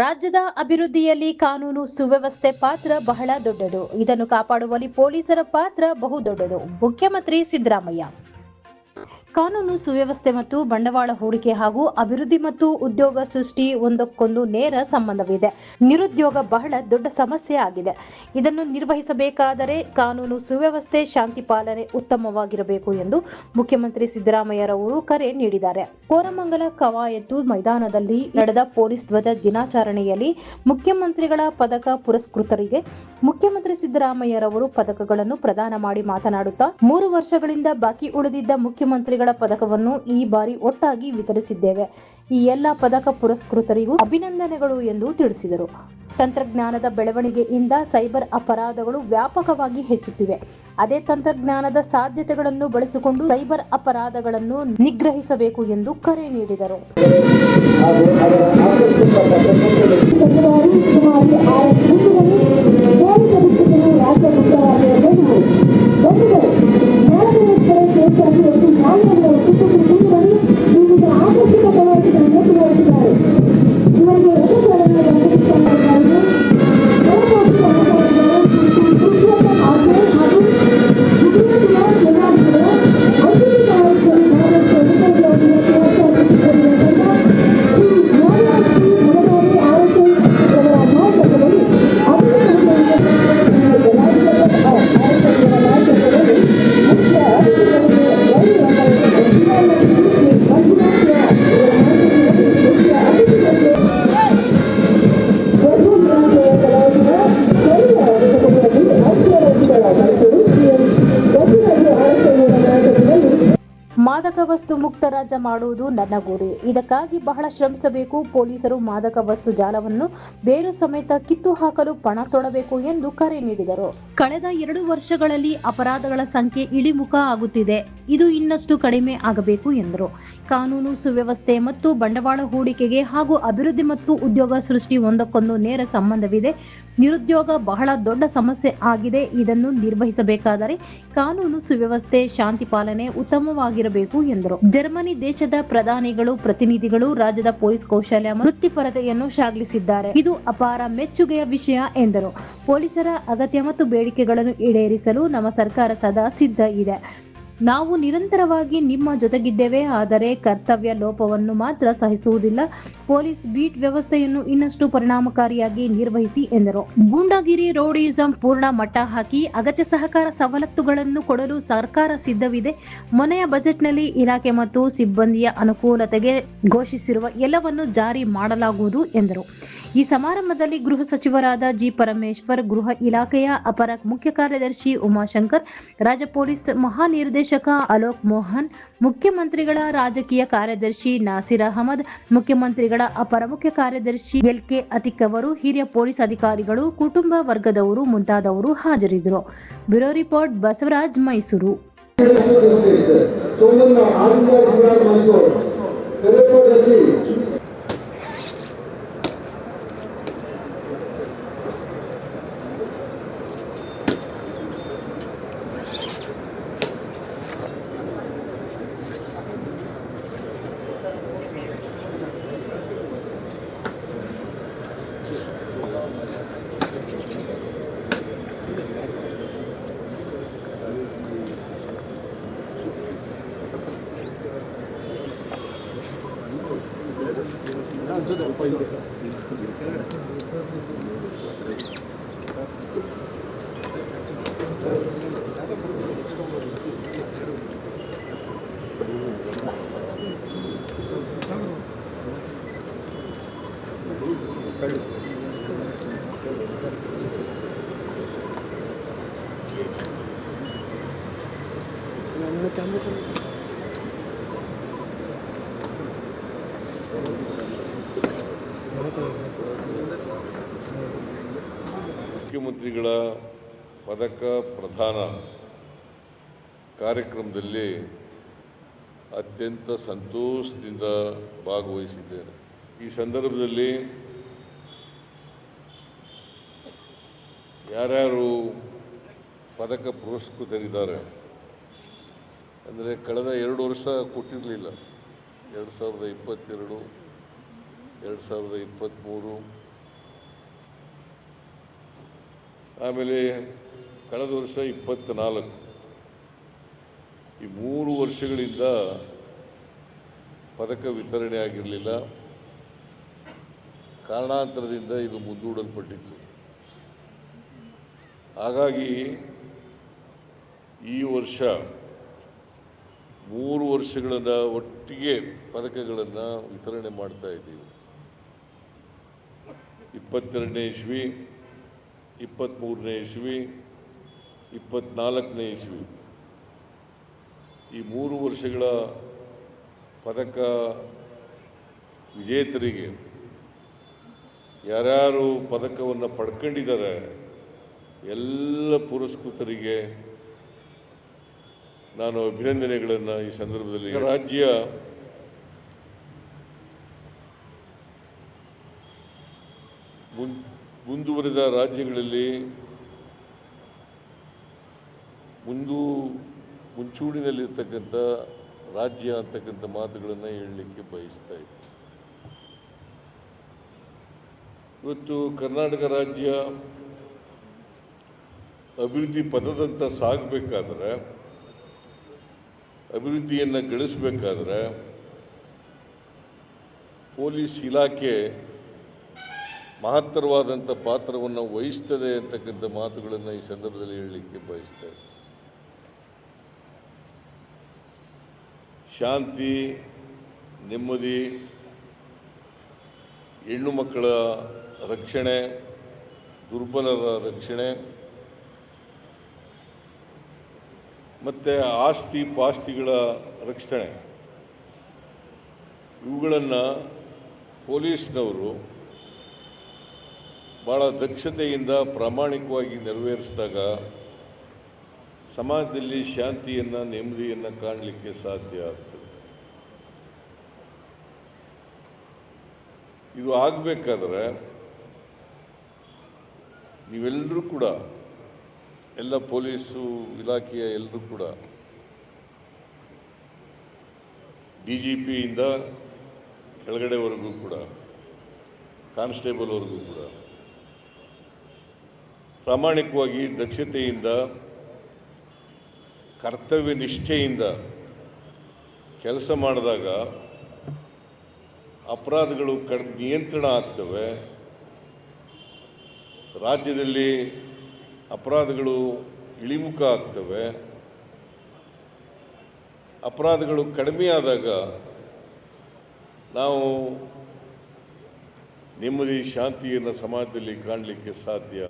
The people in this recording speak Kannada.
ರಾಜ್ಯದ ಅಭಿವೃದ್ಧಿಯಲ್ಲಿ ಕಾನೂನು ಸುವ್ಯವಸ್ಥೆ ಪಾತ್ರ ಬಹಳ ದೊಡ್ಡದು. ಇದನ್ನು ಕಾಪಾಡುವಲ್ಲಿ ಪೊಲೀಸರ ಪಾತ್ರ ಬಹು ದೊಡ್ಡದು. ಮುಖ್ಯಮಂತ್ರಿ ಸಿದ್ದರಾಮಯ್ಯ. ಕಾನೂನು ಸುವ್ಯವಸ್ಥೆ ಮತ್ತು ಬಂಡವಾಳ ಹೂಡಿಕೆ ಹಾಗೂ ಅಭಿವೃದ್ಧಿ ಮತ್ತು ಉದ್ಯೋಗ ಸೃಷ್ಟಿ ಒಂದಕ್ಕೊಂದು ನೇರ ಸಂಬಂಧವಿದೆ. ನಿರುದ್ಯೋಗ ಬಹಳ ದೊಡ್ಡ ಸಮಸ್ಯೆ ಆಗಿದೆ. ಇದನ್ನು ನಿರ್ವಹಿಸಬೇಕಾದರೆ ಕಾನೂನು ಸುವ್ಯವಸ್ಥೆ, ಶಾಂತಿ ಪಾಲನೆ ಉತ್ತಮವಾಗಿರಬೇಕು ಎಂದು ಮುಖ್ಯಮಂತ್ರಿ ಸಿದ್ದರಾಮಯ್ಯರವರು ಕರೆ ನೀಡಿದ್ದಾರೆ. ಕೋರಮಂಗಲ ಕವಾಯತು ಮೈದಾನದಲ್ಲಿ ನಡೆದ ಪೊಲೀಸ್ ಧ್ವಜ ದಿನಾಚರಣೆಯಲ್ಲಿ ಮುಖ್ಯಮಂತ್ರಿಗಳ ಪದಕ ಪುರಸ್ಕೃತರಿಗೆ ಮುಖ್ಯಮಂತ್ರಿ ಸಿದ್ದರಾಮಯ್ಯರವರು ಪದಕಗಳನ್ನು ಪ್ರದಾನ ಮಾಡಿ ಮಾತನಾಡುತ್ತಾ, 3 ವರ್ಷಗಳಿಂದ ಬಾಕಿ ಉಳಿದಿದ್ದ ಮುಖ್ಯಮಂತ್ರಿಗಳ ಪದಕವನ್ನು ಈ ಬಾರಿ ಒಟ್ಟಾಗಿ ವಿತರಿಸಿದ್ದೇವೆ. ಈ ಎಲ್ಲ ಪದಕ ಪುರಸ್ಕೃತರಿಗೂ ಅಭಿನಂದನೆಗಳು ಎಂದು ತಿಳಿಸಿದರು. ತಂತ್ರಜ್ಞಾನದ ಬೆಳವಣಿಗೆಯಿಂದ ಸೈಬರ್ ಅಪರಾಧಗಳು ವ್ಯಾಪಕವಾಗಿ ಹೆಚ್ಚುತ್ತಿವೆ. ಅದೇ ತಂತ್ರಜ್ಞಾನದ ಸಾಧ್ಯತೆಗಳನ್ನು ಬಳಸಿಕೊಂಡು ಸೈಬರ್ ಅಪರಾಧಗಳನ್ನು ನಿಗ್ರಹಿಸಬೇಕು ಎಂದು ಕರೆ ನೀಡಿದರು. ಮಾದಕ ವಸ್ತು ಮುಕ್ತ ರಾಜ್ಯ ಮಾಡುವುದು ನನ್ನ ಗುರಿ. ಇದಕ್ಕಾಗಿ ಬಹಳ ಶ್ರಮಿಸಬೇಕು. ಪೊಲೀಸರು ಮಾದಕ ವಸ್ತು ಜಾಲವನ್ನು ಬೇರು ಸಮೇತ ಕಿತ್ತು ಹಾಕಲು ಪಣ ತೊಡಬೇಕು ಎಂದು ಕರೆ ನೀಡಿದರು. ಕಳೆದ 2 ವರ್ಷಗಳಲ್ಲಿ ಅಪರಾಧಗಳ ಸಂಖ್ಯೆ ಇಳಿಮುಖ ಆಗುತ್ತಿದೆ. ಇದು ಇನ್ನಷ್ಟು ಕಡಿಮೆ ಆಗಬೇಕು ಎಂದರು. ಕಾನೂನು ಸುವ್ಯವಸ್ಥೆ ಮತ್ತು ಬಂಡವಾಳ ಹೂಡಿಕೆಗೆ ಹಾಗೂ ಅಭಿವೃದ್ಧಿ ಮತ್ತು ಉದ್ಯೋಗ ಸೃಷ್ಟಿ ಒಂದಕ್ಕೊಂದು ನೇರ ಸಂಬಂಧವಿದೆ. ನಿರುದ್ಯೋಗ ಬಹಳ ದೊಡ್ಡ ಸಮಸ್ಯೆ ಆಗಿದೆ. ಇದನ್ನು ನಿರ್ವಹಿಸಬೇಕಾದರೆ ಕಾನೂನು ಸುವ್ಯವಸ್ಥೆ, ಶಾಂತಿ ಪಾಲನೆ ಉತ್ತಮವಾಗಿರಬೇಕು ಎಂದರು. ಜರ್ಮನಿ ದೇಶದ ಪ್ರಧಾನಿಗಳು, ಪ್ರತಿನಿಧಿಗಳು ರಾಜ್ಯದ ಪೊಲೀಸ್ ಕೌಶಲ್ಯ ವೃತ್ತಿಪರತೆಯನ್ನು ಶ್ಲಾಘಿಸಿದ್ದಾರೆ. ಇದು ಅಪಾರ ಮೆಚ್ಚುಗೆಯ ವಿಷಯ ಎಂದರು. ಪೊಲೀಸರ ಅಗತ್ಯ ಮತ್ತು ಬೇಡಿಕೆಗಳನ್ನು ಈಡೇರಿಸಲು ನಮ್ಮ ಸರ್ಕಾರ ಸದಾ ಸಿದ್ಧ ಇದೆ. ನಾವು ನಿರಂತರವಾಗಿ ನಿಮ್ಮ ಜೊತೆಗಿದ್ದೇವೆ. ಆದರೆ ಕರ್ತವ್ಯ ಲೋಪವನ್ನು ಮಾತ್ರ ಸಹಿಸುವುದಿಲ್ಲ. ಪೊಲೀಸ್ ಬೀಟ್ ವ್ಯವಸ್ಥೆಯನ್ನು ಇನ್ನಷ್ಟು ಪರಿಣಾಮಕಾರಿಯಾಗಿ ನಿರ್ವಹಿಸಿ ಎಂದರು. ಗೂಂಡಾಗಿರಿ, ರೌಡಿಯಿಸಂ ಪೂರ್ಣ ಮಟ್ಟ ಹಾಕಿ ಅಗತ್ಯ ಸಹಕಾರ ಸವಲತ್ತುಗಳನ್ನು ಕೊಡಲು ಸರ್ಕಾರ ಸಿದ್ಧವಿದೆ. ಮೊನ್ನೆಯ ಬಜೆಟ್ನಲ್ಲಿ ಇಲಾಖೆ ಮತ್ತು ಸಿಬ್ಬಂದಿಯ ಅನುಕೂಲತೆಗೆ ಘೋಷಿಸಿರುವ ಎಲ್ಲವನ್ನು ಜಾರಿ ಮಾಡಲಾಗುವುದು ಎಂದರು. ಈ ಸಮಾರಂಭದಲ್ಲಿ ಗೃಹ ಸಚಿವರಾದ ಜಿ. ಪರಮೇಶ್ವರ್, ಗೃಹ ಇಲಾಖೆಯ ಅಪರ ಮುಖ್ಯ ಕಾರ್ಯದರ್ಶಿ ಉಮಾಶಂಕರ್, ರಾಜ್ಯ ಪೊಲೀಸ್ ಮಹಾನಿರ್ದೇಶಕ ಅಲೋಕ್ ಮೋಹನ್, ಮುಖ್ಯಮಂತ್ರಿಗಳ ರಾಜಕೀಯ ಕಾರ್ಯದರ್ಶಿ ನಾಸಿರ್ ಅಹಮದ್, ಮುಖ್ಯಮಂತ್ರಿಗಳ ಅಪರ ಮುಖ್ಯ ಕಾರ್ಯದರ್ಶಿ ಎಲ್.ಕೆ. ಅತಿಕ್ ಅವರು, ಹಿರಿಯ ಪೊಲೀಸ್ ಅಧಿಕಾರಿಗಳು, ಕುಟುಂಬ ವರ್ಗದವರು ಮುಂತಾದವರು ಹಾಜರಿದ್ದರು. Bureau report, Basavaraj, Mysuru. ಮುಖ್ಯಮಂತ್ರಿಗಳ ಪದಕ ಪ್ರದಾನ ಕಾರ್ಯಕ್ರಮದಲ್ಲಿ ಅತ್ಯಂತ ಸಂತೋಷದಿಂದ ಭಾಗವಹಿಸಿದ್ದೇನೆ. ಈ ಸಂದರ್ಭದಲ್ಲಿ ಯಾರ್ಯಾರು ಪದಕ ಪುರಸ್ಕೃತರಿದ್ದಾರೆ ಅಂದರೆ ಕಳೆದ 2 ವರ್ಷ ಕೊಟ್ಟಿರಲಿಲ್ಲ. 2022, 2023, ಆಮೇಲೆ ಕಳೆದ ವರ್ಷ 24. ಈ 3 ವರ್ಷಗಳಿಂದ ಪದಕ ವಿತರಣೆ ಆಗಿರಲಿಲ್ಲ. ಕಾರಣಾಂತರದಿಂದ ಇದು ಮುಂದೂಡಲ್ಪಟ್ಟಿತ್ತು. ಹಾಗಾಗಿ ಈ ವರ್ಷ 3 ವರ್ಷಗಳಿಂದ ಒಟ್ಟಿಗೆ ಪದಕಗಳನ್ನು ವಿತರಣೆ ಮಾಡ್ತಾ ಇದ್ದೀವಿ. 22ನೇ ಇಸ್ವಿ, 23ನೇ ಇಸ್ವಿ, 24ನೇ ಇಸ್ವಿ ಈ 3 ವರ್ಷಗಳ ಪದಕ ವಿಜೇತರಿಗೆ ಯಾರ್ಯಾರು ಪದಕವನ್ನು ಪಡ್ಕೊಂಡಿದ್ದಾರೆ ಎಲ್ಲ ಪುರಸ್ಕೃತರಿಗೆ ನಾನು ಅಭಿನಂದನೆಗಳನ್ನು ಈ ಸಂದರ್ಭದಲ್ಲಿ ರಾಜ್ಯ ಮುಂದುವರಿದ ರಾಜ್ಯಗಳಲ್ಲಿ ಮುಂಚೂಣಿನಲ್ಲಿರ್ತಕ್ಕಂಥ ರಾಜ್ಯ ಅಂತಕ್ಕಂಥ ಮಾತುಗಳನ್ನು ಹೇಳಲಿಕ್ಕೆ ಬಯಸ್ತಾ ಇದ್ದೀನಿ. ಇವತ್ತು ಕರ್ನಾಟಕ ರಾಜ್ಯ ಅಭಿವೃದ್ಧಿ ಪಥದಂತ ಸಾಗಬೇಕಾದ್ರೆ, ಅಭಿವೃದ್ಧಿಯನ್ನು ಗಳಿಸಬೇಕಾದ್ರೆ ಪೊಲೀಸ್ ಇಲಾಖೆ ಮಹತ್ತರವಾದಂಥ ಪಾತ್ರವನ್ನು ವಹಿಸ್ತದೆ ಅಂತಕ್ಕಂಥ ಮಾತುಗಳನ್ನು ಈ ಸಂದರ್ಭದಲ್ಲಿ ಹೇಳಲಿಕ್ಕೆ ಬಯಸ್ತಾ ಇದ್ದೀನಿ. ಶಾಂತಿ, ನೆಮ್ಮದಿ, ಹೆಣ್ಣು ಮಕ್ಕಳ ರಕ್ಷಣೆ, ದುರ್ಬಲರ ರಕ್ಷಣೆ ಮತ್ತು ಆಸ್ತಿ ಪಾಸ್ತಿಗಳ ರಕ್ಷಣೆ ಇವುಗಳನ್ನು ಪೊಲೀಸ್ನವರು ಭಾಳ ದಕ್ಷತೆಯಿಂದ ಪ್ರಾಮಾಣಿಕವಾಗಿ ನೆರವೇರಿಸಿದಾಗ ಸಮಾಜದಲ್ಲಿ ಶಾಂತಿಯನ್ನು, ನೆಮ್ಮದಿಯನ್ನು ಕಾಣಲಿಕ್ಕೆ ಸಾಧ್ಯ ಆಗ್ತದೆ. ಇದು ಆಗಬೇಕಾದ್ರೆ ನೀವೆಲ್ಲರೂ ಕೂಡ, ಎಲ್ಲ ಪೊಲೀಸು ಇಲಾಖೆಯ ಎಲ್ಲರೂ ಕೂಡ DGPಯಿಂದ ಕೆಳಗಡೆವರೆಗೂ ಕೂಡ, ಕಾನ್ಸ್ಟೇಬಲ್ವರೆಗೂ ಕೂಡ ಪ್ರಾಮಾಣಿಕವಾಗಿ ದಕ್ಷತೆಯಿಂದ, ಕರ್ತವ್ಯ ನಿಷ್ಠೆಯಿಂದ ಕೆಲಸ ಮಾಡಿದಾಗ ಅಪರಾಧಗಳು ನಿಯಂತ್ರಣ ಆಗ್ತವೆ. ರಾಜ್ಯದಲ್ಲಿ ಅಪರಾಧಗಳು ಇಳಿಮುಖ ಆಗ್ತವೆ. ಅಪರಾಧಗಳು ಕಡಿಮೆ ಆದಾಗ ನಾವು ನೆಮ್ಮದಿ, ಶಾಂತಿಯನ್ನು ಸಮಾಜದಲ್ಲಿ ಕಾಣಲಿಕ್ಕೆ ಸಾಧ್ಯ.